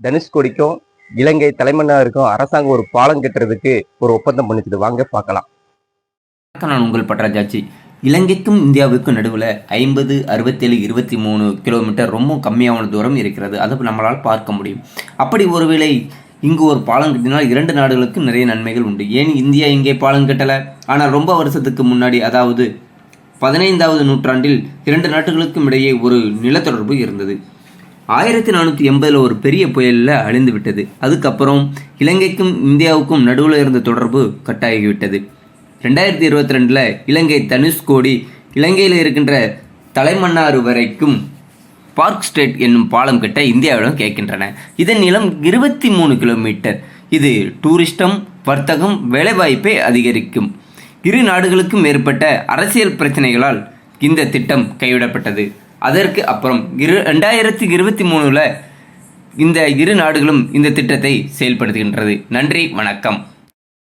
தனுஷ்கோடிக்கும் இலங்கை தலைமன்னாருக்கும் அரசாங்கம் ஒரு பாலம் கட்டுறதுக்கு ஒரு ஒப்பந்தம் பண்ணிச்சுது. வாங்க பார்க்கலாம். நான் உங்கள் பட்டராஜாச்சி. இலங்கைக்கும் இந்தியாவுக்கும் நடுவில் 50, 67, 23 கிலோமீட்டர் ரொம்ப கம்மியான தூரம் இருக்கிறது. அதை நம்மளால் பார்க்க முடியும். அப்படி ஒருவேளை இங்கு ஒரு பாலம் கட்டினால் 2 நாடுகளுக்கும் நிறைய நன்மைகள் உண்டு. ஏன் இந்தியா இங்கே பாலம் கட்டலை? ஆனால் ரொம்ப வருஷத்துக்கு முன்னாடி, அதாவது 15வது நூற்றாண்டில் 2 நாடுகளுக்கும் இடையே ஒரு நிலத்தொடர்பு இருந்தது. 1480 ஒரு பெரிய புயலில் அழிந்து விட்டது. அதுக்கப்புறம் இலங்கைக்கும் இந்தியாவுக்கும் நடுவில் இருந்த தொடர்பு கட்டாகிவிட்டது. 2022 இலங்கை தனுஷ்கோடி, இலங்கையில் இருக்கின்ற தலைமன்னாறு வரைக்கும் பார்க் ஸ்ட்ரீட் என்னும் பாலம் கட்ட இந்தியாவிடம் கேட்கின்றன. இதன் நீளம் 23 கிலோமீட்டர். இது டூரிஸ்டம், வர்த்தகம், வேலைவாய்ப்பை அதிகரிக்கும். 2 நாடுகளுக்கும் ஏற்பட்ட அரசியல் பிரச்சனைகளால் இந்த திட்டம் கைவிடப்பட்டது. அதற்கு அப்புறம் 2023 இந்த 2 நாடுகளும் இந்த திட்டத்தை செயல்படுத்துகின்றது. நன்றி, வணக்கம்.